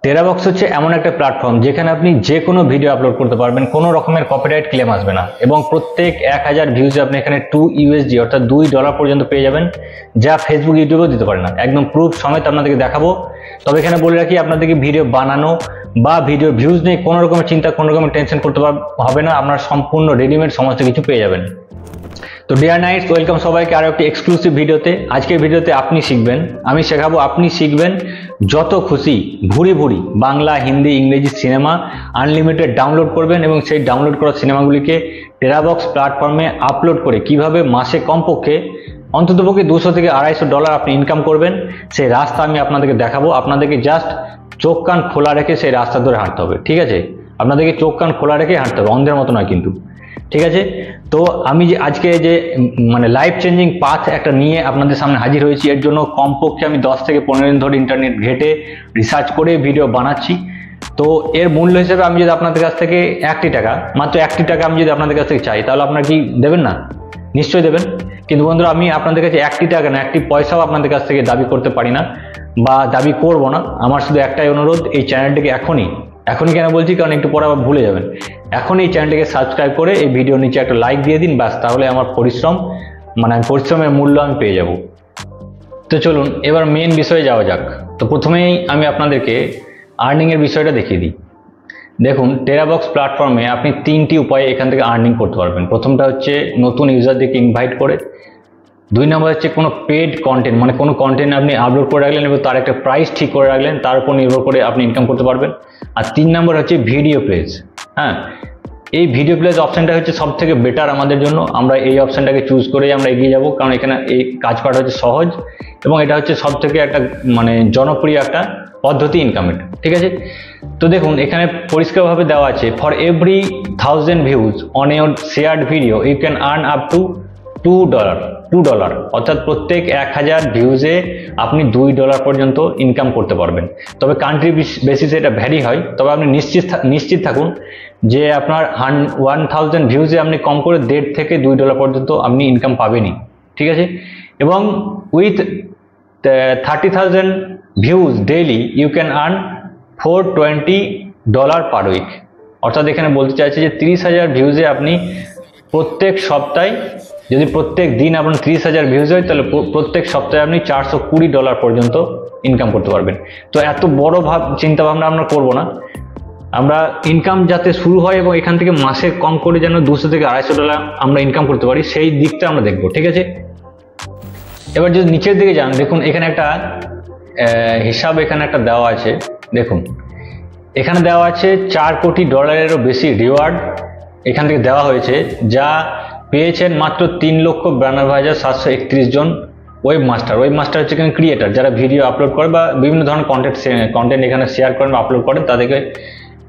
TeraBox হচ্ছে এমন একটা প্ল্যাটফর্ম যেখানে আপনি যে কোনো ভিডিও আপলোড করতে পারবেন, কোনো রকমের কপিরাইট ক্লেম আসবে না, এবং প্রত্যেক 1000 ভিউজে আপনি এখানে $2 অর্থাৎ $2 পর্যন্ত পেয়ে যাবেন, যা ফেসবুক ইউটিউবেও দিতে পারে না। একদম প্রুফ সমেত আপনাদেরকে দেখাবো। তবে এখানে বলে রাখি, আপনাদেরকে ভিডিও বানানো বা ভিডিও ভিউজ নিয়ে কোনো রকমের চিন্তা, কোনো রকমের টেনশন করতে হবে না। আপনার সম্পূর্ণ রেডিমেড সমস্ত কিছু পেয়ে যাবেন। তো ডিয়ার নাইটস, ওয়েলকাম সবাইকে আরো একটি এক্সক্লুসিভ ভিডিওতে। আজকের ভিডিওতে আপনি শিখবেন, আমি শেখাবো, আপনি শিখবেন যত খুশি ভুরি ভুরি বাংলা, হিন্দি, ইংরেজি সিনেমা আনলিমিটেড ডাউনলোড করবেন, এবং সেই ডাউনলোড করা সিনেমাগুলিকে টেরাবক্স প্ল্যাটফর্মে আপলোড করে কিভাবে মাসে কমপক্ষে অন্ততপক্ষে $200 থেকে $250 আপনি ইনকাম করবেন। সেই রাস্তা আমি আপনাদেরকে দেখাবো। আপনাদেরকে জাস্ট চোখ কান খোলা রেখে সেই রাস্তা ধরে হাঁটতে হবে, ঠিক আছে? আপনাদেরকে চোখ কান খোলা রেখে হাঁটতে হবে, অন্ধের মতো নয় কিন্তু, ঠিক আছে? তো আমি যে আজকে যে লাইফ চেঞ্জিং পাথ একটা নিয়ে আপনাদের সামনে হাজির হয়েছি, এর জন্য কমপক্ষে আমি 10 থেকে 15 দিন ধরে ইন্টারনেট ঘেটে রিসার্চ করে ভিডিও বানাচ্ছি। তো এর মূল্য হিসেবে আমি যদি আপনাদের কাছ থেকে মাত্র 1 টাকা আমি যদি আপনাদের কাছ থেকে চাই, তাহলে আপনারা কি দেবেন না? নিশ্চয়ই দেবেন। কিন্তু বন্ধুরা, আমি আপনাদের কাছে 1 টাকা না, 1 পয়সাও আপনাদের কাছ থেকে দাবি করতে পারি না বা দাবি করব না। আমার শুধু একটাই অনুরোধ, এই চ্যানেলটিকে এখনই কেন বলছি, কারণ একটু পরে আবার ভুলে যাবেন, এখন এই চ্যানেলটিকে সাবস্ক্রাইব করে এই ভিডিওর নিচে একটা লাইক দিয়ে দিন, ব্যাস, তাহলে আমার পরিশ্রমের মূল্য আমি পেয়ে যাব। তো চলুন এবার মেন বিষয়ে যাওয়া যাক। তো প্রথমেই আমি আপনাদেরকে আর্নিং এর বিষয়টা দেখিয়ে দিই। দেখুন, টেরাবক্স প্ল্যাটফর্মে আপনি 3টি উপায়ে এখান থেকে আর্নিং করতে পারবেন। প্রথমটা হচ্ছে নতুন ইউজারদেরকে ইনভাইট করে। 2 নম্বর হচ্ছে কোনো পেড কন্টেন্ট, মানে কোনো কন্টেন্ট আপনি আপলোড করে রাখলেন এবং তার একটা প্রাইস ঠিক করে রাখলেন, তার উপর নির্ভর করে আপনি ইনকাম করতে পারবেন। আর 3 নম্বর হচ্ছে ভিডিও প্লেজ। হ্যাঁ, এই ভিডিও প্লেজ অপশনটা হচ্ছে সব থেকে বেটার আমাদের জন্য। আমরা এই অপশনটাকে চুজ করেই আমরা এগিয়ে যাব, কারণ এখানে এই কাজ করাটা হচ্ছে সহজ, এবং এটা হচ্ছে সব থেকে একটা জনপ্রিয় একটা পদ্ধতি ইনকামের, ঠিক আছে? তো দেখুন, এখানে পরিষ্কারভাবে দেওয়া আছে, for every 1000 views on your shared video you can earn up to $2, অর্থাৎ প্রত্যেক 1000 ভিউজে আপনি $2 পর্যন্ত ইনকাম করতে পারবেন। তবে কান্ট্রি বেসিসে এটা ভ্যারি হয়, তবে আপনি নিশ্চিত থাকুন যে আপনার 1000 ভিউজে আপনি কম করে $1.5 থেকে $2 পর্যন্ত আপনি ইনকাম পাবেনই, ঠিক আছে? এবং with 30,000 views daily you can earn $420 per week. অর্থাৎ এখানে বলতে চাইছে যে 30,000 ভিউজে আপনি প্রত্যেক সপ্তাহে, যদি প্রত্যেক দিন আপনার 30,000 ভিউজ হয়, তাহলে প্রত্যেক সপ্তাহে আপনি $420 পর্যন্ত ইনকাম করতে পারবেন। তো এত বড় চিন্তা ভাবনা আমরা করবো না, আমরা ইনকাম যাতে শুরু হয় এবং এখান থেকে মাসে কম করে যেন $200 থেকে $250 আমরা ইনকাম করতে পারি, সেই দিকটা আমরা দেখবো, ঠিক আছে? এবার যদি নিচের দিকে যান, দেখুন এখানে একটা হিসাব এখানে একটা দেওয়া আছে। দেখুন, এখানে দেওয়া আছে $4 কোটি বেশি রিওয়ার্ড এখান থেকে দেওয়া হয়েছে, যা পেয়েছেন মাত্র 3,92,731 জন ওয়েব মাস্টার হচ্ছে এখানে ক্রিয়েটার, যারা ভিডিও আপলোড করে বা বিভিন্ন ধরনের কন্টেন্ট এখানে শেয়ার করেন বা আপলোড করেন, তাদেরকে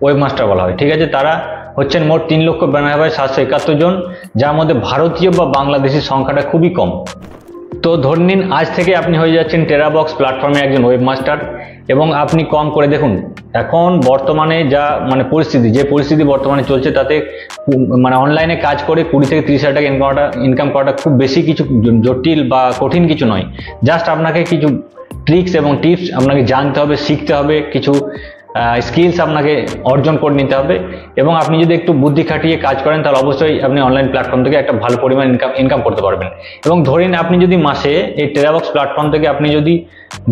ওয়েব মাস্টার বলা হয়, ঠিক আছে? তারা হচ্ছেন মোট 3,92,771 জন, যার মধ্যে ভারতীয় বা বাংলাদেশি সংখ্যাটা খুবই কম। তো ধরে নিন আজ থেকে আপনি হয়ে যাচ্ছেন টেরাবক্স প্ল্যাটফর্মে একজন ওয়েব মাস্টার, এবং আপনি কম করে, দেখুন এখন বর্তমানে যা পরিস্থিতি বর্তমানে চলছে, তাতে অনলাইনে কাজ করে 20 থেকে 30 হাজার টাকা ইনকাম করাটা খুব বেশি কিছু জটিল বা কঠিন কিছু নয়। জাস্ট আপনাকে কিছু ট্রিক্স এবং টিপস আপনাকে জানতে হবে, শিখতে হবে, কিছু স্কিলস আপনাকে অর্জন করে নিতে হবে, এবং আপনি যদি একটু বুদ্ধি খাটিয়ে কাজ করেন, তাহলে অবশ্যই আপনি অনলাইন প্ল্যাটফর্ম থেকে একটা ভালো পরিমাণ ইনকাম করতে পারবেন। এবং ধরেন আপনি যদি মাসে এই টেরাবক্স প্ল্যাটফর্ম থেকে আপনি যদি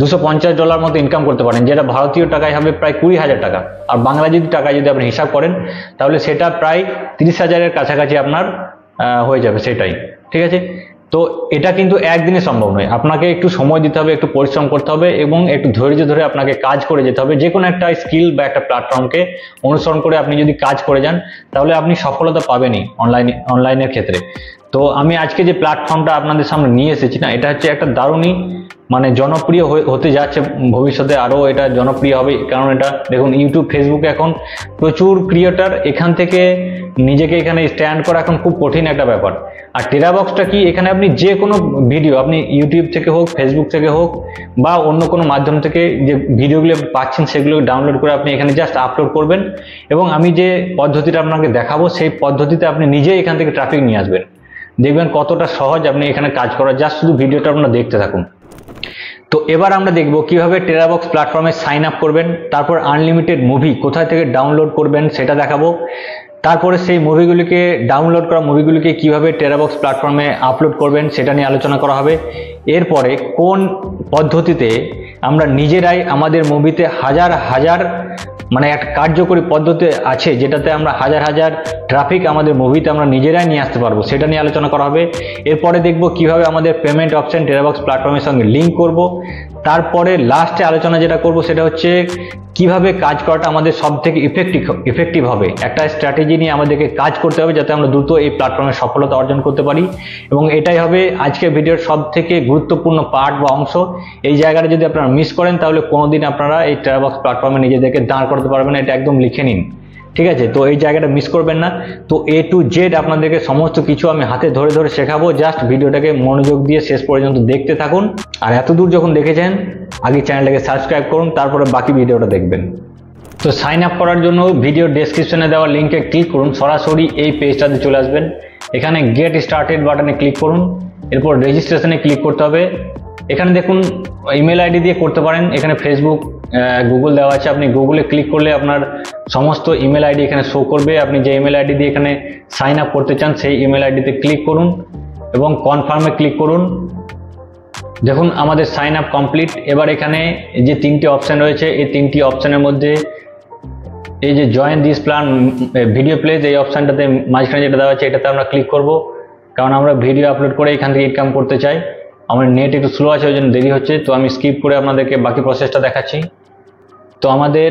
$250 মতো ইনকাম করতে পারেন, যেটা ভারতীয় টাকায় হবে প্রায় 20,000 টাকা, আর বাংলা টাকায় যদি আপনি হিসাব করেন, তাহলে সেটা প্রায় 30,000-এর কাছাকাছি আপনার হয়ে যাবে, সেটাই, ঠিক আছে? তো এটা কিন্তু একদিনে সম্ভব নয়, আপনাকে একটু সময় দিতে হবে, একটু পরিশ্রম করতে হবে, এবং একটু ধৈর্য ধরে আপনাকে কাজ করে যেতে হবে। যে কোনো একটা স্কিল বা একটা প্ল্যাটফর্মকে অনুসরণ করে আপনি যদি কাজ করে যান, তাহলে আপনি সফলতা পাবেনই অনলাইনের ক্ষেত্রে। তো আমি আজকে যে প্ল্যাটফর্মটা আপনাদের সামনে নিয়ে এসেছি না, এটা হচ্ছে একটা দারুণই জনপ্রিয় হতে যাচ্ছে, ভবিষ্যতে আরও এটা জনপ্রিয় হবে। কারণ এটা দেখুন, ইউটিউব, ফেসবুকে এখন প্রচুর ক্রিয়েটর, এখান থেকে নিজেকে এখানে স্ট্যান্ড করা এখন খুব কঠিন একটা ব্যাপার। আর টেরাবক্সটা কি, এখানে আপনি যে কোনো ভিডিও, আপনি ইউটিউব থেকে হোক, ফেসবুক থেকে হোক, বা অন্য কোনো মাধ্যম থেকে যে ভিডিওগুলো পাচ্ছেন, সেগুলো ডাউনলোড করে আপনি এখানে জাস্ট আপলোড করবেন, এবং আমি যে পদ্ধতিটা আপনাকে দেখাবো, সেই পদ্ধতিতে আপনি নিজেই এখান থেকে ট্রাফিক নিয়ে আসবেন। দেখবেন কতটা সহজ আপনি এখানে কাজ করা, জাস্ট শুধু ভিডিওটা আপনারা দেখতে থাকুন। তো এবার আমরা দেখব কিভাবে টেরাবক্স প্ল্যাটফর্মে সাইন আপ করবেন, তারপর আনলিমিটেড মুভি কোথায় থেকে ডাউনলোড করবেন সেটা দেখাবো, তারপরে সেই মুভিগুলিকে ডাউনলোড করা মুভিগুলিকে কিভাবে টেরাবক্স প্ল্যাটফর্মে আপলোড করবেন সেটা নিয়ে আলোচনা করা হবে। এরপরে কোন পদ্ধতিতে আমরা নিজেরাই আমাদের মুভিতে হাজার হাজার মানে একটা কার্যকরী পদ্ধতি আছে যেটাতে আমরা হাজার হাজার ট্রাফিক আমাদের মুভিতে আমরা নিজেরাই নিয়ে আসতে পারবো, সেটা নিয়ে আলোচনা করা হবে। এরপরে দেখব কিভাবে আমাদের পেমেন্ট অপশন টেরাবক্স প্ল্যাটফর্মের সঙ্গে লিঙ্ক করব। তারপরে লাস্টে আলোচনা যেটা করব সেটা হচ্ছে কিভাবে কাজ করাটা আমাদের সব থেকে ইফেক্টিভ হবে। একটা স্ট্র্যাটেজি নিয়ে আমাদেরকে কাজ করতে হবে যাতে আমরা দ্রুত এই প্ল্যাটফর্মে সফলতা অর্জন করতে পারি, এবং এটাই হবে আজকের ভিডিওর সব থেকে গুরুত্বপূর্ণ পার্ট বা অংশ। এই জায়গাটা যদি আপনারা মিস করেন তাহলে কোনোদিন আপনারা এই টেরাবক্স প্ল্যাটফর্মে নিজেদেরকে দাঁড় করতে পারবেন না, এটা একদম লিখে নিন, ঠিক আছে? তো এই জায়গাটা মিস করবেন না। তো A to Z আপনাদেরকে সমস্ত কিছু আমি হাতে ধরে ধরে শেখাবো, জাস্ট ভিডিওটাকে মনোযোগ দিয়ে শেষ পর্যন্ত দেখতে থাকুন। আর এত দূর যখন দেখেছেন আগে চ্যানেলটাকে সাবস্ক্রাইব করুন, তারপরে বাকি ভিডিওটা দেখবেন। তো সাইন আপ করার জন্য ভিডিও ডেসক্রিপশনে দেওয়া লিঙ্কে ক্লিক করুন, সরাসরি এই পেজটাতে চলে আসবেন। এখানে গেট স্টার্টেড বাটনে ক্লিক করুন, এরপর রেজিস্ট্রেশনে ক্লিক করতে হবে। এখানে দেখুন ইমেল আইডি দিয়ে করতে পারেন, এখানে ফেসবুক গুগল দেওয়া আছে, আপনি গুগলে ক্লিক করলে আপনার সমস্ত ইমেল আইডি এখানে শো করবে। আপনি যে ইমেল আইডি দিয়ে এখানে সাইন আপ করতে চান সেই ইমেল আইডিতে ক্লিক করুন এবং কনফার্মে ক্লিক করুন। দেখুন আমাদের সাইন আপ কমপ্লিট। এবার এখানে যে তিনটি অপশান রয়েছে এই তিনটি অপশানের মধ্যে এই যে join this plan video plays এই অপশানটাতে মাঝখানে যেটা দেওয়া আছে এটাতে আমরা ক্লিক করব, কারণ আমরা ভিডিও আপলোড করে এখান থেকে ইনকাম করতে চাই। আমার নেট একটু স্লো আছে ওই জন্য দেরি হচ্ছে, তো আমি স্কিপ করে আপনাদেরকে বাকি প্রসেসটা দেখাচ্ছি। তো আমাদের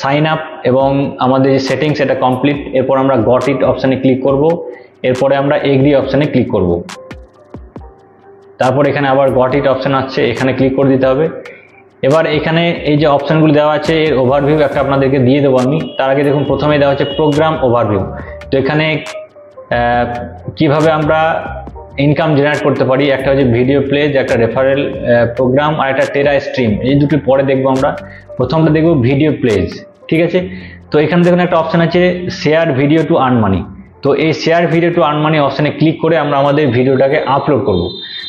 সাইন আপ এবং আমাদের যে সেটিংস এটা কমপ্লিট। এরপর আমরা গট ইট অপশানে ক্লিক করব, এরপরে আমরা এগ্রি অপশানে ক্লিক করব। তারপর এখানে আবার গট ইট অপশান আছে, এখানে ক্লিক করে দিতে হবে। এবার এখানে এই যে অপশানগুলো দেওয়া আছে এর ওভারভিউ একটা আপনাদেরকে দিয়ে দেবো আমি। তার আগে দেখুন প্রথমে দেওয়া আছে প্রোগ্রাম ওভারভিউ। তো এখানে কিভাবে আমরা ইনকাম জেনারেট করতে পারি, একটা হচ্ছে ভিডিও প্লেজ, একটা রেফারেল প্রোগ্রাম আর একটা টেরা স্ট্রিম, এই দুটি পরে দেখবো আমরা। প্রথমটা দেখবো ভিডিও প্লেজ, ঠিক আছে? তো এখানে দেখুন একটা অপশান আছে share video to earn money. তো এই share video to earn money অপশানে ক্লিক করে আমরা আমাদের ভিডিওটাকে আপলোড করব।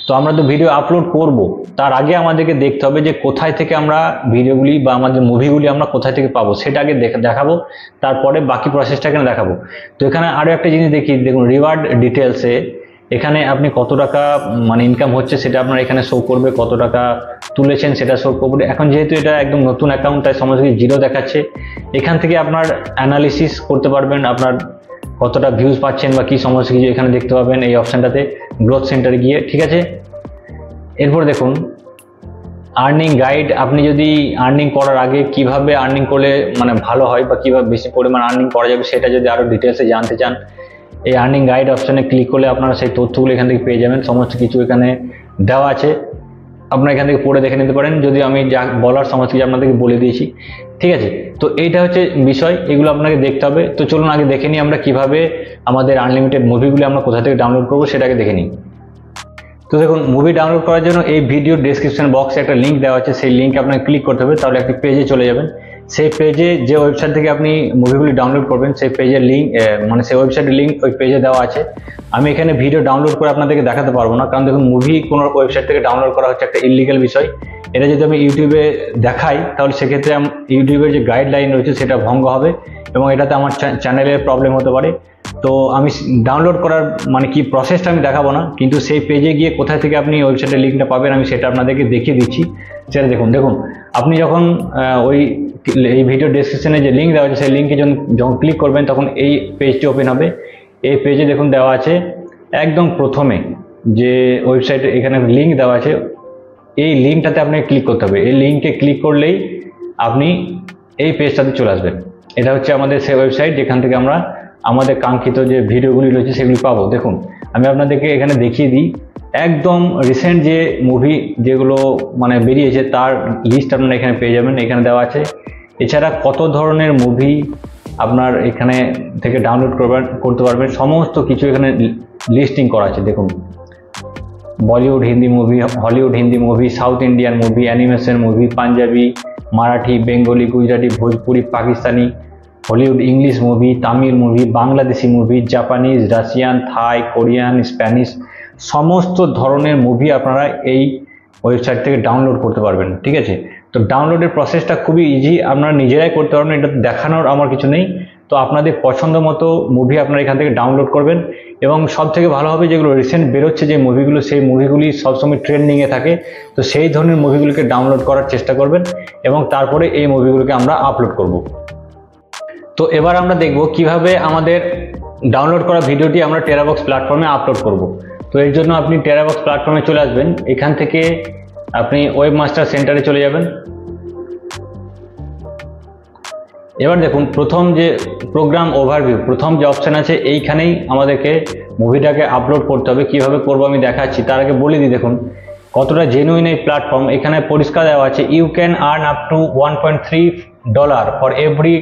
তো আমরা তো ভিডিও আপলোড করব, তার আগে আমাদেরকে দেখতে হবে যে কোথায় থেকে আমরা ভিডিওগুলি বা আমাদের মুভিগুলি আমরা কোথায় থেকে পাবো সেটা আগে দেখাবো, তারপরে বাকি প্রসেসটা এখানে দেখাবো। তো এখানে আরও একটা জিনিস দেখি, দেখুন রিওয়ার্ড ডিটেলসে এখানে আপনি কত টাকা মানে ইনকাম হচ্ছে সেটা আপনার এখানে শো করবে, কত টাকা তুলেছেন সেটা শো করবে। এখন যেহেতু এটা একদম নতুন অ্যাকাউন্ট তাই সমস্ত কিছু জিরো দেখাচ্ছে। এখান থেকে আপনার অ্যানালিসিস করতে পারবেন, আপনার কতটা ভিউজ পাচ্ছেন বা কী সমস্ত কিছু এখানে দেখতে পাবেন এই অপশানটাতে গ্রোথ সেন্টারে গিয়ে, ঠিক আছে? এরপর দেখুন আর্নিং গাইড, আপনি যদি আর্নিং করার আগে কিভাবে আর্নিং করলে মানে ভালো হয় বা কীভাবে বেশি পরিমাণ আর্নিং করা যাবে সেটা যদি আরও ডিটেলসে জানতে চান এই আর্নিং গাইড অপশানে ক্লিক করলে আপনারা সেই তথ্যগুলো এখান থেকে পেয়ে যাবেন। সমস্ত কিছু এখানে দেওয়া আছে, আপনারা এখান থেকে পড়ে দেখে নিতে পারেন, যদি আমি যা বলার সমস্ত কিছু আপনাদেরকে বলে দিয়েছি, ঠিক আছে? তো এইটা হচ্ছে বিষয়, এগুলো আপনাকে দেখতে হবে। তো চলুন আগে দেখে নিই আমরা কিভাবে আমাদের আনলিমিটেড মুভিগুলো আমরা কোথা থেকে ডাউনলোড করবো সেটাকে দেখে নিই। তো দেখুন মুভি ডাউনলোড করার জন্য এই ভিডিও ডেসক্রিপশন বক্সে একটা লিঙ্ক দেওয়া আছে, সেই লিঙ্কে আপনাকে ক্লিক করতে হবে, তাহলে একটি পেজে চলে যাবেন। সেই পেজে যে ওয়েবসাইট থেকে আপনি মুভিগুলি ডাউনলোড করবেন সেই পেজের লিঙ্ক মানে সেই ওয়েবসাইটের লিঙ্ক ওই পেজে দেওয়া আছে। আমি এখানে ভিডিও ডাউনলোড করে আপনাদেরকে দেখাতে পারবো না, কারণ দেখুন মুভি কোনো ওয়েবসাইট থেকে ডাউনলোড করা হচ্ছে একটা ইলিগাল বিষয়। এটা যদি আমি ইউটিউবে দেখাই তাহলে সেক্ষেত্রে ইউটিউবের যে গাইডলাইন রয়েছে সেটা ভঙ্গ হবে এবং এটাতে আমার চ্যানেলের প্রবলেম হতে পারে। তো আমি ডাউনলোড করার মানে কি প্রসেসটা আমি দেখাবো না, কিন্তু সেই পেজে গিয়ে কোথায় থেকে আপনি ওয়েবসাইটের লিঙ্কটা পাবেন আমি সেটা আপনাদেরকে দেখিয়ে দিচ্ছি। সেটা দেখুন আপনি যখন এই ভিডিও ডেসক্রিপশনে যে লিঙ্ক দেওয়া আছে সেই লিঙ্কে যখন ক্লিক করবেন তখন এই পেজটি ওপেন হবে। এই পেজে দেখুন দেওয়া আছে একদম প্রথমে যে ওয়েবসাইট এখানে লিঙ্ক দেওয়া আছে, এই লিঙ্কটাতে আপনাকে ক্লিক করতে হবে। এই লিঙ্কে ক্লিক করলেই আপনি এই পেজটাতে চলে আসবেন। এটা হচ্ছে আমাদের সেই ওয়েবসাইট যেখান থেকে আমরা আমাদের কাঙ্ক্ষিত যে ভিডিওগুলি রয়েছে সেগুলি পাবো। দেখুন আমি আপনাদেরকে এখানে দেখিয়ে দিই, একদম রিসেন্ট যে মুভি যেগুলো মানে বেরিয়েছে তার লিস্ট আপনারা এখানে পেয়ে যাবেন, এখানে দেওয়া আছে। এছাড়া কত ধরনের মুভি আপনার এখানে থেকে ডাউনলোড করতে পারবেন সমস্ত কিছু এখানে লিস্টিং করা আছে। দেখুন Bollywood Hindi movie, Hollywood Hindi movie, south Indian movie, animation movie, Punjabi, Marathi, Bengali, Gujarati, Bhojpuri, Pakistani, Hollywood English movie, Tamil movie, Bangladeshi movie, Japanese, Russian, Thai, Korean, Spanish, সমস্ত ধরনের মুভি আপনারা এই ওয়েবসাইট থেকে ডাউনলোড করতে পারবেন। ঠিক আছে, তো ডাউনলোডের প্রসেসটা খুবই ইজি, আপনারা নিজেরাই করতে পারবেন, এটা দেখানোর আমার কিছু নেই। তো আপনাদের পছন্দ মতো মুভি আপনারা এখান থেকে ডাউনলোড করবেন, এবং সব থেকে ভালো হবে যেগুলো রিসেন্ট বেরোচ্ছে যে মুভিগুলো, সেই মুভিগুলি সবসময় ট্রেন্ডিংয়ে থাকে, তো সেই ধরনের মুভিগুলোকে ডাউনলোড করার চেষ্টা করবেন এবং তারপরে এই মুভিগুলোকে আমরা আপলোড করব। তো এবার আমরা দেখব কিভাবে আমাদের ডাউনলোড করা ভিডিওটি আমরা টেরাবক্স প্ল্যাটফর্মে আপলোড করব। তো এর জন্য আপনি টেরাবক্স প্ল্যাটফর্মে চলে আসবেন, এখান থেকে আপনি ওয়েবমাস্টার সেন্টারে চলে যাবেন। এবার দেখুন প্রথম যে প্রোগ্রাম ওভারভিউ, প্রথম যে অপশান আছে এইখানেই আমাদেরকে মুভিটাকে আপলোড করতে হবে। কিভাবে করব আমি দেখাচ্ছি, তার আগে বলে দিই দেখুন কতটা জেনুইন এই প্ল্যাটফর্ম। এখানে পরিষ্কার দেওয়া আছে you can earn up to $1.3 for every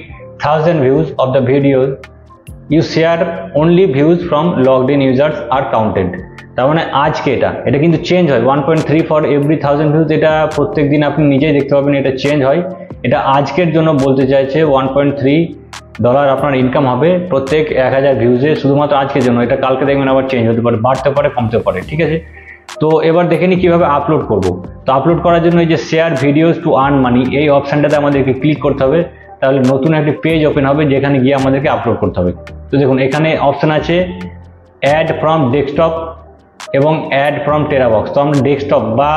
1000 views of the video you share, only views from logged in users are counted. তার মানে আজকে এটা কিন্তু চেঞ্জ হয়, 1.3 ফর এভরি 1000 ভিউজ, এটা প্রত্যেক দিন আপনি নিজেই দেখতে পাবেন, এটা চেঞ্জ হয়। এটা আজকের জন্য বলতে চাইছে $1.3 আপনার ইনকাম হবে প্রত্যেক 1000 ভিউজে, শুধুমাত্র আজকের জন্য। এটা কালকে দেখবেন আবার চেঞ্জ হতে পারে, বাড়তে পারে, কমতে পারে। ঠিক আছে, তো এবার দেখে নিই কীভাবে আপলোড করব। তো আপলোড করার জন্য এই যে share videos to earn money, এই অপশানটাতে আমাদেরকে ক্লিক করতে হবে, তাহলে নতুন একটি পেজ ওপেন হবে যেখানে গিয়ে আমাদেরকে আপলোড করতে হবে। তো দেখুন এখানে অপশান আছে অ্যাড ফ্রম ডেস্কটপ এবং অ্যাড ফ্রম টেরাবক্স। তো আমরা ডেস্কটপ বা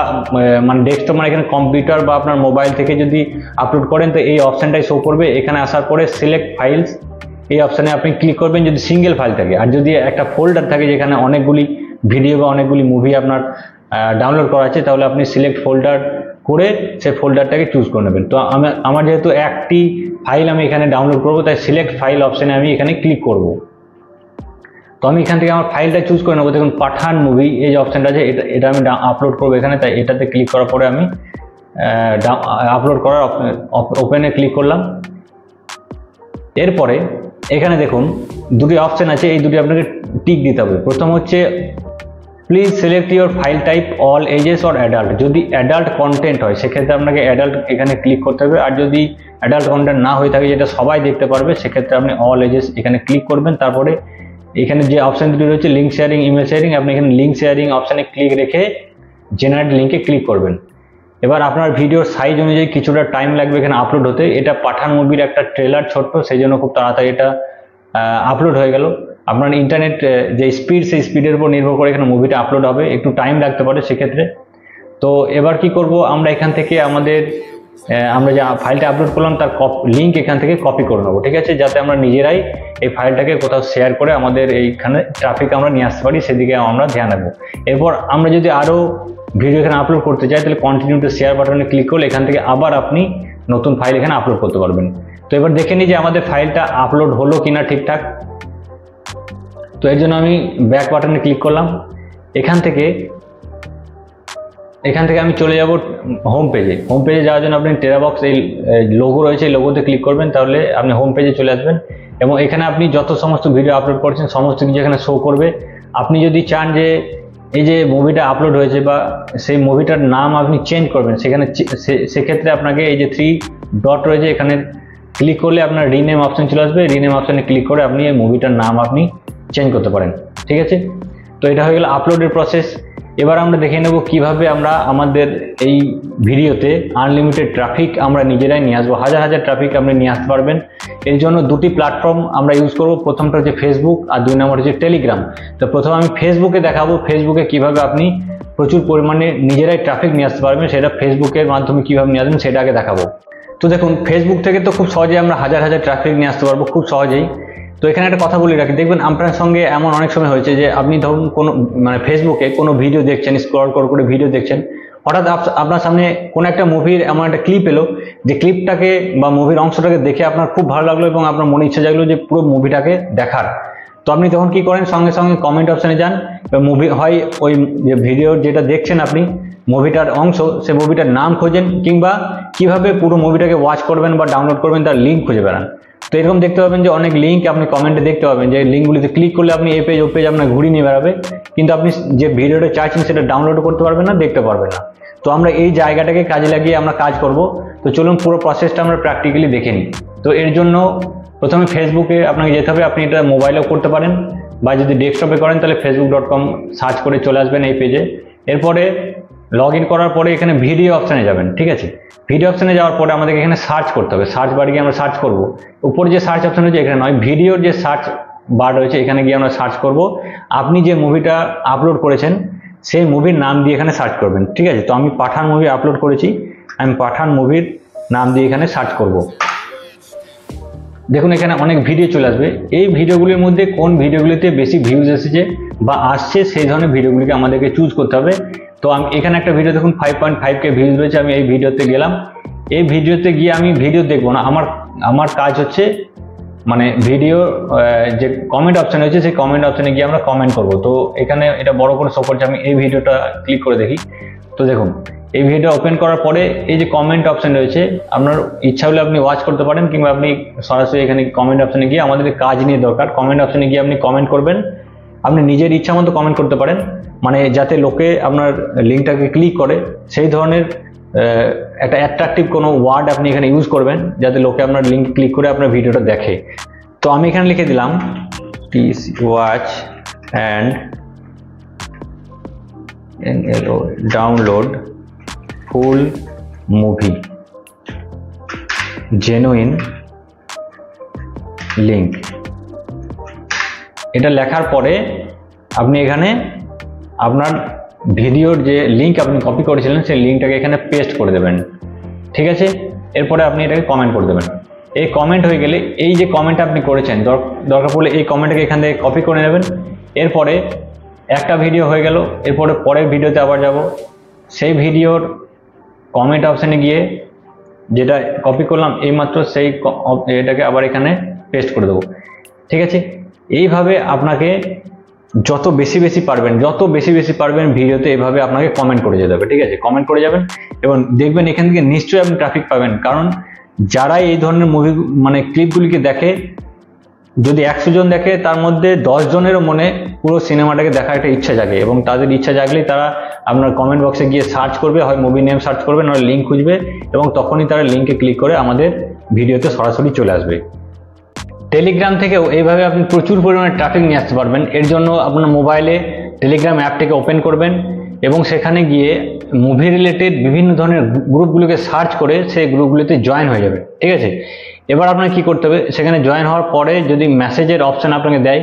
ডেস্কটপ মানে এখানে কম্পিউটার বা আপনার মোবাইল থেকে যদি আপলোড করেন তো এই অপশানটাই শো করবে। এখানে আসার পরে সিলেক্ট ফাইলস, এই অপশানে আপনি ক্লিক করবেন যদি সিঙ্গেল ফাইল থাকে, আর যদি একটা ফোল্ডার থাকে যেখানে অনেকগুলি ভিডিও বা অনেকগুলি মুভি আপনার ডাউনলোড করা আছে, তাহলে আপনি সিলেক্ট ফোল্ডার করে সেই ফোল্ডারটাকে চুজ করে নেবেন। তো আমার যেহেতু একটি ফাইল আমি এখানে ডাউনলোড করব, তাই সিলেক্ট ফাইল অপশানে আমি এখানে ক্লিক করব। তো আমি এখান থেকে আমার ফাইলটা চুজ করে নেবো। দেখুন পাঠান মুভি এই যে অপশানটা আছে, এটা আমি আপলোড করবো এখানে, তাই এটাতে ক্লিক করার পরে আমি আপলোড করার ওপেনে ক্লিক করলাম। এরপরে এখানে দেখুন দুটি অপশান আছে, এই দুটি আপনাকে টিক দিতে হবে। প্রথম হচ্ছে please select your file type all ages or adult. যদি অ্যাডাল্ট কন্টেন্ট হয় সেক্ষেত্রে আপনাকে অ্যাডাল্ট এখানে ক্লিক করতে হবে, আর যদি অ্যাডাল্ট কন্টেন্ট না হয়ে থাকে যেটা সবাই দেখতে পারবে সেক্ষেত্রে আপনি অল এজেস এখানে ক্লিক করবেন। তারপরে এখানে যে অপশান দুটি রয়েছে লিঙ্ক শেয়ারিং, ইমেল শেয়ারিং, আপনি এখানে লিঙ্ক শেয়ারিং অপশানে ক্লিক রেখে জেনারেট লিঙ্কে ক্লিক করবেন। এবার আপনার ভিডিওর সাইজ অনুযায়ী কিছুটা টাইম লাগবে এখানে আপলোড হতে। এটা পাঠান মুভির একটা ট্রেলার ছোট্ট, সেই জন্য খুব তাড়াতাড়ি এটা আপলোড হয়ে গেল। আপনার ইন্টারনেট যে স্পিড, সেই স্পিডের উপর নির্ভর করে এখানে মুভিটা আপলোড হবে, একটু টাইম লাগতে পারে সেক্ষেত্রে। তো এবার কি করব, আমরা এখান থেকে আমরা যে ফাইলটা আপলোড করলাম তার লিঙ্ক এখান থেকে কপি করে নেবো। ঠিক আছে, যাতে আমরা নিজেরাই এই ফাইলটাকে কোথাও শেয়ার করে আমাদের এইখানে ট্রাফিক আমরা নিয়ে আসতে পারি, সেদিকে আমরা ধ্যান রাখবো। এরপর আমরা যদি আরও ভিডিও এখানে আপলোড করতে চাই তাহলে কন্টিনিউ টু শেয়ার বাটনে ক্লিক করলে এখান থেকে আবার আপনি নতুন ফাইল এখানে আপলোড করতে পারবেন। তো এবার দেখে নিই যে আমাদের ফাইলটা আপলোড হলো কিনা ঠিকঠাক। তো এর জন্য আমি ব্যাক বাটনে ক্লিক করলাম। এখান থেকে আমি চলে যাব হোম পেজে। হোম পেজে যাওয়ার জন্য আপনি টেরাবক্স এই লোগো রয়েছে, এই লোগোতে ক্লিক করবেন, তাহলে আপনি হোম পেজে চলে আসবেন এবং এখানে আপনি যত সমস্ত ভিডিও আপলোড করছেন সমস্ত কিছু এখানে শো করবে। আপনি যদি চান যে এই যে মুভিটা আপলোড হয়েছে বা সেই মুভিটার নাম আপনি চেঞ্জ করবেন, সেক্ষেত্রে আপনাকে এই যে 3 ডট রয়েছে এখানে ক্লিক করলে আপনার রিনেম অপশন চলে আসবে। রিনেম অপশানে ক্লিক করে আপনি এই মুভিটার নাম আপনি চেঞ্জ করতে পারেন। ঠিক আছে, তো এটা হয়ে গেল আপলোডের প্রসেস। এবার আমরা দেখে নেব কিভাবে আমরা আমাদের এই ভিডিওতে আনলিমিটেড ট্রাফিক আমরা নিজেরাই নিয়ে আসবো। হাজার হাজার ট্রাফিক আপনি নিয়ে আসতে পারবেন। এর জন্য দুটি প্ল্যাটফর্ম আমরা ইউজ করব। প্রথমটা হচ্ছে ফেসবুক আর 2 নম্বর হচ্ছে টেলিগ্রাম। তো প্রথমে আমি ফেসবুকে দেখাবো ফেসবুকে কিভাবে আপনি প্রচুর পরিমাণে নিজেরাই ট্রাফিক নিয়ে আসতে পারবেন, সেটা ফেসবুকের মাধ্যমে কিভাবে নিয়ে আসবেন সেটা আগে দেখাবো। তো দেখুন ফেসবুক থেকে তো খুব সহজেই আমরা হাজার হাজার ট্রাফিক নিয়ে আসতে পারবো, খুব সহজেই। তো এখানে একটা কথা বলে রাখি, দেখবেন আপনার সঙ্গে এমন অনেক সময় হয়েছে যে আপনি ধরুন কোনো ফেসবুকে কোনো ভিডিও দেখছেন, স্ক্রল করে ভিডিও দেখছেন, হঠাৎ আপনার সামনে কোনো একটা মুভির এমন একটা ক্লিপ এলো যে ক্লিপটাকে বা মুভির অংশটাকে দেখে আপনার খুব ভালো লাগলো এবং আপনার মনে ইচ্ছা জাগলো যে পুরো মুভিটাকে দেখার। তো আপনি তখন কি করেন, সঙ্গে সঙ্গে কমেন্ট অপশানে যান, মুভি হয় ওই যে ভিডিও যেটা দেখছেন আপনি মুভিটার অংশ, সে মুভিটার নাম খোঁজেন, কিংবা কিভাবে পুরো মুভিটাকে ওয়াচ করবেন বা ডাউনলোড করবেন তার লিঙ্ক খুঁজে বেড়ান। তো এরকম দেখতে পাবেন যে অনেক লিঙ্ক আপনি কমেন্টে দেখতে পাবেন, যে লিঙ্কগুলিতে ক্লিক করলে আপনি এই পেজ ও পেজ আপনার ঘুরিয়ে নিয়ে বেড়াবে, কিন্তু আপনি যে ভিডিওটা চাইছেন সেটা ডাউনলোড করতে পারবেন না, দেখতে পারবেন না। তো আমরা এই জায়গাটাকে কাজে লাগিয়ে আমরা কাজ করব। তো চলুন পুরো প্রসেসটা আমরা প্র্যাকটিক্যালি দেখে নিই। তো এর জন্য প্রথমে ফেসবুকে আপনাকে যেতে হবে, আপনি এটা মোবাইলেও করতে পারেন বা যদি ডেস্কটপে করেন তাহলে facebook.com সার্চ করে চলে আসবেন এই পেজে। এরপরে লগ ইন করার পরে এখানে ভিডিও অপশানে যাবেন, ঠিক আছে। ভিডিও অপশানে যাওয়ার পরে আমাদেরকে এখানে সার্চ করতে হবে। সার্চ বারে গিয়ে আমরা সার্চ করব, উপরে যে সার্চ অপশান রয়েছে এখানে নয়, ভিডিওর যে সার্চ বার রয়েছে এখানে গিয়ে আমরা সার্চ করব। আপনি যে মুভিটা আপলোড করেছেন সেই মুভির নাম দিয়ে এখানে সার্চ করবেন, ঠিক আছে। তো আমি পাঠান মুভি আপলোড করেছি, আমি পাঠান মুভির নাম দিয়ে এখানে সার্চ করব। দেখুন এখানে অনেক ভিডিও চলে আসবে। এই ভিডিওগুলির মধ্যে কোন ভিডিওগুলিতে বেশি ভিউজ এসেছে বা আসছে সেই ধরনের ভিডিওগুলিকে আমাদেরকে চুজ করতে হবে। তো আমি এখানে একটা ভিডিও দেখুন 5.5K ভিউজ রয়েছে, আমি এই ভিডিওতে গেলাম। এই ভিডিওতে গিয়ে আমি ভিডিও দেখবো না, আমার কাজ হচ্ছে মানে ভিডিও যে কমেন্ট অপশান রয়েছে সেই কমেন্ট অপশানে গিয়ে আমরা কমেন্ট করব। তো এখানে এটা বড় করে শো করছে, আমি এই ভিডিওটা ক্লিক করে দেখি। তো দেখুন এই ভিডিও ওপেন করার পরে এই যে কমেন্ট অপশান রয়েছে, আপনার ইচ্ছা হলে আপনি ওয়াচ করতে পারেন, কিংবা আপনি সরাসরি এখানে কমেন্ট অপশানে গিয়ে, আমাদের কাজ নিয়ে দরকার, কমেন্ট অপশানে গিয়ে আপনি কমেন্ট করবেন। আপনি নিজের ইচ্ছা মতো কমেন্ট করতে পারেন, মানে যাতে লোকে আপনার লিঙ্কটাকে ক্লিক করে সেই ধরনের একটা অ্যাট্রাকটিভ কোনো ওয়ার্ড আপনি এখানে ইউজ করবেন, যাতে লোকে আপনার লিঙ্ক ক্লিক করে আপনার ভিডিওটা দেখে। তো আমি এখানে লিখে দিলাম please watch and download full movie genuine link. এটা লেখার পরে আপনি এখানে আপনার ভিডিওর যে লিঙ্ক আপনি কপি করেছিলেন সেই লিঙ্কটাকে এখানে পেস্ট করে দেবেন, ঠিক আছে। এরপরে আপনি এটাকে কমেন্ট করে দেবেন। এই কমেন্ট হয়ে গেলে এই যে কমেন্ট আপনি করেছেন, দরকার পড়লে এই কমেন্টটাকে এখান থেকে কপি করে নেবেন। এরপরে একটা ভিডিও হয়ে গেল, এরপরে পরের ভিডিওতে আবার যাব, সেই ভিডিওর কমেন্ট অপশানে গিয়ে যেটা কপি করলাম এইমাত্র সেই এটাকে আবার এখানে পেস্ট করে দেবো, ঠিক আছে। এইভাবে আপনাকে যত বেশি বেশি পারবেন ভিডিওতে এভাবে আপনাকে কমেন্ট করে যেতে হবে, ঠিক আছে। কমেন্ট করে যাবেন এবং দেখবেন এখান থেকে নিশ্চয়ই আপনি ট্রাফিক পাবেন, কারণ যারা এই ধরনের মুভি মানে ক্লিপগুলিকে দেখে, যদি 100 জন দেখে তার মধ্যে 10 জনেরও মনে পুরো সিনেমাটাকে দেখার একটা ইচ্ছা জাগে, এবং তাদের ইচ্ছা জাগলেই তারা আপনার কমেন্ট বক্সে গিয়ে সার্চ করবে, হয় মুভি নেম সার্চ করবে, নয় লিঙ্ক খুঁজবে, এবং তখনই তারা লিঙ্কে ক্লিক করে আমাদের ভিডিওতে সরাসরি চলে আসবে। টেলিগ্রাম থেকেও এইভাবে আপনি প্রচুর পরিমাণে ট্রাফিক নিয়ে আসতে পারবেন। এর জন্য আপনার মোবাইলে টেলিগ্রাম অ্যাপটিকে ওপেন করবেন এবং সেখানে গিয়ে মুভি রিলেটেড বিভিন্ন ধরনের গ্রুপগুলোকে সার্চ করে সেই গ্রুপগুলোতে জয়েন হয়ে যাবে, ঠিক আছে। এবার আপনার কি করতে হবে, সেখানে জয়েন হওয়ার পরে যদি মেসেজের অপশান আপনাকে দেয়,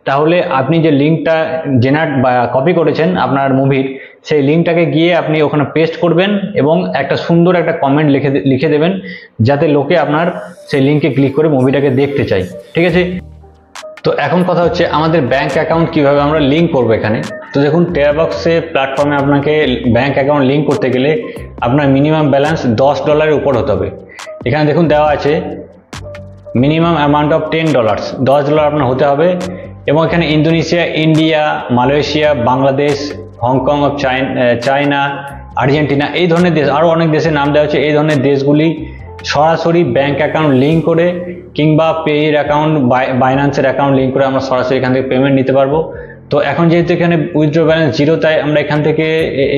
তাহলে আপনি যে লিঙ্কটা জেনারেট বা কপি করেছেন আপনার মুভির, সেই লিঙ্কটাকে গিয়ে আপনি ওখানে পেস্ট করবেন এবং একটা সুন্দর একটা কমেন্ট লিখে দেবেন, যাতে লোকে আপনার সেই লিঙ্কে ক্লিক করে মুভিটাকে দেখতে চায়, ঠিক আছে। তো এখন কথা হচ্ছে আমাদের ব্যাংক অ্যাকাউন্ট কিভাবে আমরা লিঙ্ক করবো এখানে। তো দেখুন টেরাবক্সে প্ল্যাটফর্মে আপনাকে ব্যাংক অ্যাকাউন্ট লিঙ্ক করতে গেলে আপনার মিনিমাম ব্যালেন্স $10 উপর হতে হবে। এখানে দেখুন দেওয়া আছে মিনিমাম অ্যামাউন্ট অফ $10, $10 আপনার হতে হবে। এবং এখানে Indonesia, India, Malaysia, Bangladesh, Hong Kong of China, Argentina, এই ধরনের দেশ, আরও অনেক দেশের নাম দেওয়া হচ্ছে। এই ধরনের দেশগুলি সরাসরি ব্যাংক অ্যাকাউন্ট লিঙ্ক করে কিংবা পেয়ের অ্যাকাউন্ট, বাইন্যান্সের অ্যাকাউন্ট লিঙ্ক করে আমরা সরাসরি এখান থেকে পেমেন্ট নিতে পারবো। তো এখন যেহেতু এখানে উইথড্র ব্যালেন্স 0, তাই আমরা এখান থেকে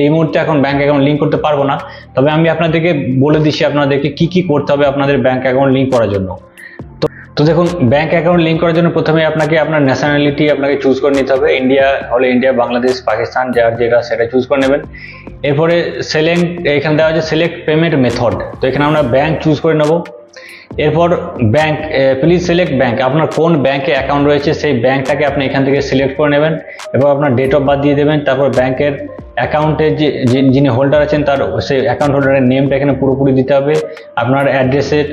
এই মুহূর্তে এখন ব্যাংক অ্যাকাউন্ট লিঙ্ক করতে পারবো না। তবে আমি আপনাদেরকে বলে দিচ্ছি আপনাদেরকে কি করতে হবে আপনাদের ব্যাংক অ্যাকাউন্ট লিঙ্ক করার জন্য। তো দেখুন ব্যাংক অ্যাকাউন্ট লিঙ্ক করার জন্য প্রথমে আপনাকে আপনার ন্যাশনালিটি আপনাকে চুজ করে নিতে হবে। ইন্ডিয়া হলে ইন্ডিয়া, বাংলাদেশ, পাকিস্তান, যার যেটা সেটা চুজ করে নেবেন। এরপরে এখানে দেওয়া আছে সিলেক্ট পেমেন্ট মেথড, তো এখানে আমরা ব্যাংক চুজ করে নেব। এরপর ব্যাংক, প্লিজ সিলেক্ট ব্যাংক, আপনার কোন ব্যাংকে অ্যাকাউন্ট রয়েছে সেই ব্যাংকটাকে আপনি এখান থেকে সিলেক্ট করে নেবেন এবং আপনার ডেট অফ বার্থ দিয়ে দেবেন। তারপর ব্যাংকের অ্যাকাউন্টের যিনি হোল্ডার আছেন তার সেই অ্যাকাউন্ট হোল্ডারের নেমটা এখানে পুরোপুরি দিতে হবে। আপনার অ্যাড্রেসের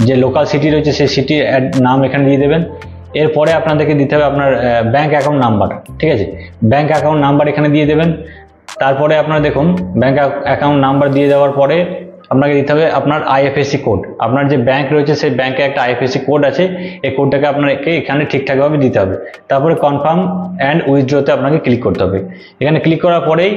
যে লোকাল সিটি রয়েছে সেই সিটির নাম এখানে দিয়ে দেবেন। এরপরে আপনাদেরকে দিতে হবে আপনার ব্যাংক অ্যাকাউন্ট নাম্বার, ঠিক আছে। ব্যাংক অ্যাকাউন্ট নাম্বার এখানে দিয়ে দেবেন। তারপরে আপনারা দেখুন ব্যাংক অ্যাকাউন্ট নাম্বার দিয়ে দেওয়ার পরে আপনাকে দিতে হবে আপনার আইএফএসসি কোড। আপনার যে ব্যাংক রয়েছে সেই ব্যাংকে একটা আইএফএসসি কোড আছে, এই কোডটাকে আপনাকে এখানে ঠিকঠাকভাবে দিতে হবে। তারপরে কনফার্ম অ্যান্ড উইথড্রতে আপনাকে ক্লিক করতে হবে। এখানে ক্লিক করার পরেই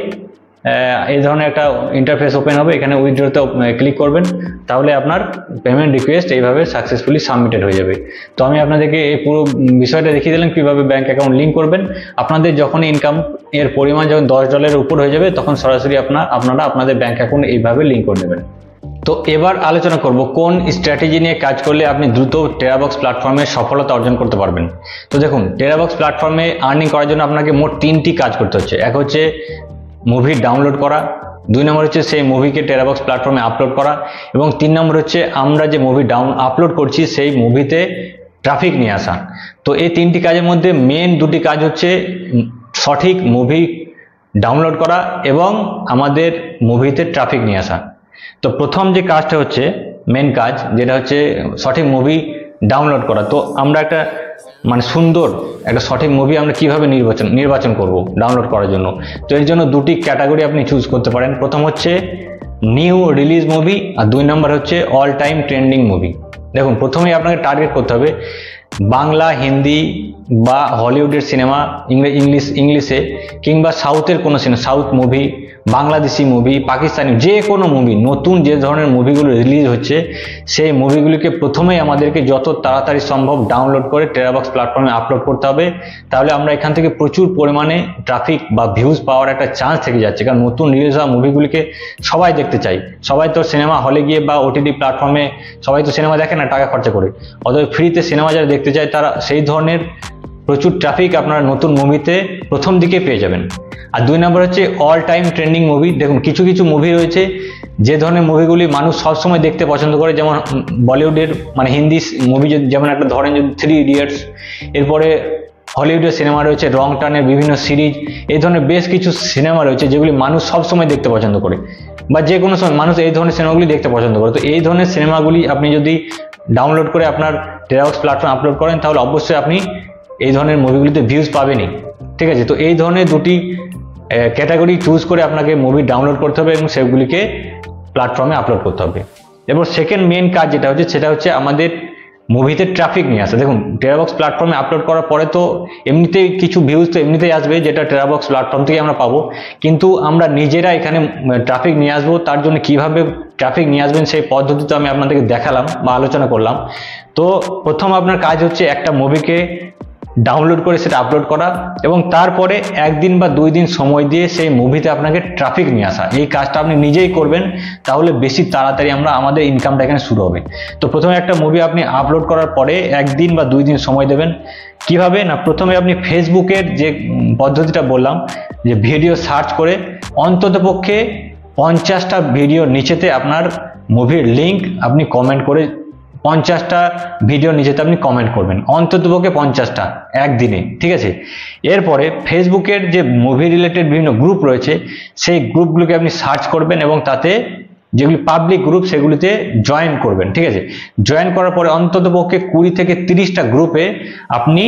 এই ধরনের একটা ইন্টারফেস ওপেন হবে। এখানে উইথড্রতে ক্লিক করবেন, তাহলে আপনার পেমেন্ট রিকোয়েস্ট এইভাবে সাকসেসফুলি সাবমিটেড হয়ে যাবে। তো আমি আপনাদেরকে এই পুরো বিষয়টা দেখিয়ে দিলাম কীভাবে ব্যাংক অ্যাকাউন্ট লিঙ্ক করবেন। আপনাদের যখন ইনকাম এর পরিমাণ যখন $10 উপর হয়ে যাবে তখন সরাসরি আপনারা আপনাদের ব্যাংক অ্যাকাউন্ট এইভাবে লিঙ্ক করে নেবেন। তো এবার আলোচনা করব কোন স্ট্র্যাটেজি নিয়ে কাজ করলে আপনি দ্রুত টেরাবক্স প্ল্যাটফর্মে সফলতা অর্জন করতে পারবেন। তো দেখুন টেরাবক্স প্ল্যাটফর্মে আর্নিং করার জন্য আপনাকে মোট 3টি কাজ করতে হচ্ছে। এক হচ্ছে মুভি ডাউনলোড করা, 2 নম্বর হচ্ছে সেই মুভিকে টেরাবক্স প্ল্যাটফর্মে আপলোড করা, এবং 3 নম্বর হচ্ছে আমরা যে মুভি আপলোড করছি সেই মুভিতে ট্রাফিক নিয়ে আসা। তো এই 3টি কাজের মধ্যে মেন 2টি কাজ হচ্ছে সঠিক মুভি ডাউনলোড করা এবং আমাদের মুভিতে ট্রাফিক নিয়ে আসা। তো প্রথম যে কাজটা হচ্ছে মেন কাজ, যেটা হচ্ছে সঠিক মুভি ডাউনলোড করা। তো আমরা একটা সুন্দর একটা সঠিক মুভি আমরা কিভাবে নির্বাচন করব ডাউনলোড করার জন্য। তো এর জন্য 2টি ক্যাটাগরি আপনি চুজ করতে পারেন। প্রথম হচ্ছে নিউ রিলিজ মুভি, আর 2 নম্বর হচ্ছে অল টাইম ট্রেন্ডিং মুভি। দেখুন, প্রথমেই আপনাকে টার্গেট করতে হবে বাংলা, হিন্দি বা হলিউডের সিনেমা, ইংলিশে, কিংবা সাউথের কোনো cinema, south movie, Bangladeshi movie, Pakistani যে কোনো মুভি, নতুন যে ধরনের মুভিগুলো রিলিজ হচ্ছে সেই মুভিগুলিকে প্রথমেই আমাদেরকে যত তাড়াতাড়ি সম্ভব ডাউনলোড করে টেরাবক্স প্ল্যাটফর্মে আপলোড করতে হবে। তাহলে আমরা এখান থেকে প্রচুর পরিমাণে ট্রাফিক বা ভিউজ পাওয়ার একটা চান্স থেকে যাচ্ছে, কারণ নতুন রিলিজ হওয়া মুভিগুলিকে সবাই দেখতে চায়। সবাই তো সিনেমা হলে গিয়ে বা ওটিটি প্ল্যাটফর্মে সবাই তো সিনেমা দেখে না টাকা খরচা করে, অতএব ফ্রিতে সিনেমা যারা দেখতে চায় তারা সেই ধরনের প্রচুর ট্রাফিক আপনারা নতুন মুভিতে প্রথম দিকে পেয়ে যাবেন। আর 2 নম্বর হচ্ছে অল টাইম ট্রেন্ডিং মুভি। দেখুন, কিছু কিছু মুভি রয়েছে যে ধরনের মুভিগুলি মানুষ সবসময় দেখতে পছন্দ করে, যেমন বলিউডের হিন্দি মুভি, যেমন একটা ধরেন যদি 3 ইডিয়টস, এরপরে হলিউডের সিনেমা রয়েছে রং টার্নের বিভিন্ন সিরিজ, এই ধরনের বেশ কিছু সিনেমা রয়েছে যেগুলি মানুষ সবসময় দেখতে পছন্দ করে, বা যে কোনো সময় মানুষ এই ধরনের সিনেমাগুলি দেখতে পছন্দ করে। তো এই ধরনের সিনেমাগুলি আপনি যদি ডাউনলোড করে আপনার টেরাবক্স প্ল্যাটফর্মে আপলোড করেন তাহলে অবশ্যই আপনি এই ধরনের মুভিগুলিতে ভিউজ পাবেনই। ঠিক আছে, তো এই ধরনের 2টি ক্যাটাগরি চুজ করে আপনাকে মুভি ডাউনলোড করতে হবে এবং সেগুলিকে প্ল্যাটফর্মে আপলোড করতে হবে। এরপর সেকেন্ড মেন কাজ যেটা হচ্ছে সেটা হচ্ছে আমাদের মুভিতে ট্রাফিক নিয়ে আসা। দেখুন, টেরাবক্স প্ল্যাটফর্মে আপলোড করার পরে তো এমনিতেই কিছু ভিউজ তো এমনিতেই আসবে, যেটা টেরাবক্স প্ল্যাটফর্ম থেকে আমরা পাবো, কিন্তু আমরা নিজেরা এখানে ট্রাফিক নিয়ে আসবো। তার জন্য কিভাবে ট্রাফিক নিয়ে আসবেন সেই পদ্ধতি তো আমি আপনাদেরকে দেখালাম বা আলোচনা করলাম। তো প্রথম আপনার কাজ হচ্ছে একটা মুভিকে ডাউনলোড করে সেটা আপলোড করা, এবং তারপরে 1 দিন বা 2 দিন সময় দিয়ে সেই মুভিতে আপনাকে ট্রাফিক নিয়ে আসা। এই কাজটা আপনি নিজেই করবেন, তাহলে বেশি তাড়াতাড়ি আমাদের ইনকামটা এখানে শুরু হবে। তো প্রথমে একটা মুভি আপনি আপলোড করার পরে 1 দিন বা 2 দিন সময় দেবেন। কিভাবে না, প্রথমে আপনি ফেসবুকের যে পদ্ধতিটা বললাম, যে ভিডিও সার্চ করে অন্ততপক্ষে 50টা ভিডিও নিচেতে আপনার মুভির লিঙ্ক আপনি কমেন্ট করে 50টা ভিডিও নিচেতে আপনি কমেন্ট করবেন, অন্ততপক্ষে 50টা একদিনে। ঠিক আছে, এরপরে ফেসবুকের যে মুভি রিলেটেড বিভিন্ন গ্রুপ রয়েছে সেই গ্রুপগুলোকে আপনি সার্চ করবেন এবং তাতে যেগুলি পাবলিক গ্রুপ সেগুলিতে জয়েন করবেন। ঠিক আছে, জয়েন করার পরে অন্ততপক্ষে 20 থেকে 30টা গ্রুপে আপনি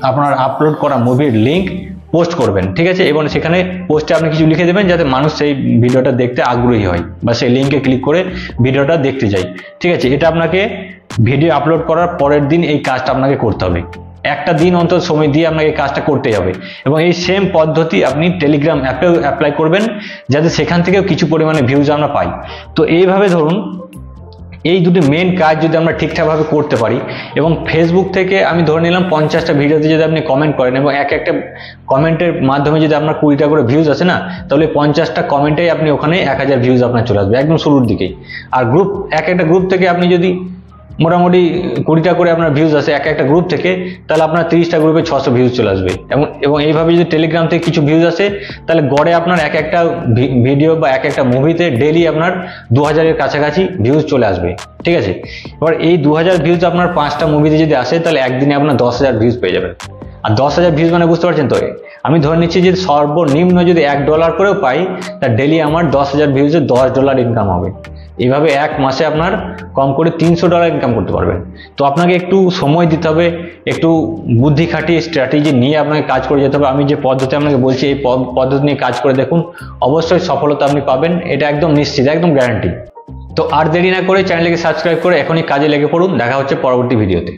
আপনার আপলোড করা মুভির লিঙ্ক পোস্ট করবেন। ঠিক আছে, এবং সেখানে পোস্টে আপনি কিছু লিখে দেবেন যাতে মানুষ সেই ভিডিওটা দেখতে আগ্রহী হয় বা সেই লিঙ্কে ক্লিক করে ভিডিওটা দেখতে যায়। ঠিক আছে, এটা আপনাকে ভিডিও আপলোড করার পরের দিন এই কাজটা আপনাকে করতে হবে। একটা দিন অন্তত সময় দিয়ে আপনাকে এই কাজটা করতেই হবে, এবং এই সেম পদ্ধতি আপনি টেলিগ্রাম অ্যাপেও অ্যাপ্লাই করবেন যাতে সেখান থেকেও কিছু পরিমাণে ভিউজ আমরা পাই। তো এইভাবে ধরুন এই 2টি মেন কাজ যদি আমরা ঠিকঠাকভাবে করতে পারি, এবং ফেসবুক থেকে আমি ধরে নিলাম 50টা ভিডিওতে যদি আপনি কমেন্ট করেন এবং একটা কমেন্টের মাধ্যমে যদি আপনার 20টা করে ভিউজ আসে না, তাহলে 50টা কমেন্টেই আপনি ওখানে 1000 ভিউজ আপনার চলে আসবে একদম শুরুর দিকেই। আর একটা গ্রুপ থেকে আপনি যদি মোটামুটি 20টা করে আপনার ভিউজ আসে একটা গ্রুপ থেকে, তাহলে আপনার 30টা গ্রুপে 600 ভিউজ চলে আসবে। এবং এইভাবে যদি টেলিগ্রাম থেকে কিছু ভিউজ আসে, তাহলে গড়ে আপনার একটা ভিডিও বা একটা মুভিতে ডেইলি আপনার 2000-এর কাছাকাছি ভিউজ চলে আসবে। ঠিক আছে, এবার এই 2000 ভিউজ আপনার 5টা মুভিতে যদি আসে তাহলে একদিনে আপনার 10,000 ভিউজ পেয়ে যাবেন। আর 10,000 ভিউজ বুঝতে পারছেন তো, আমি ধরে নিচ্ছি যে সর্বনিম্ন যদি $1 করেও পাই, তা ডেইলি আমার 10,000 ভিউজে $10 ইনকাম হবে। এইভাবে 1 মাসে আপনার কম করে $300 ইনকাম করতে পারবেন। তো আপনাকে একটু সময় দিতে হবে, একটু বুদ্ধি খাটিয়ে স্ট্র্যাটেজি নিয়ে আপনাকে কাজ করে যেতে হবে। আমি যে পদ্ধতি আপনাকে বলছি এই পদ্ধতি নিয়ে কাজ করে দেখুন, অবশ্যই সফলতা আপনি পাবেন, এটা একদম নিশ্চিত, একদম গ্যারান্টি। তো আর দেরি না করে চ্যানেলটিকে সাবস্ক্রাইব করে এখনই কাজে লেগে পড়ুন। দেখা হচ্ছে পরবর্তী ভিডিওতে।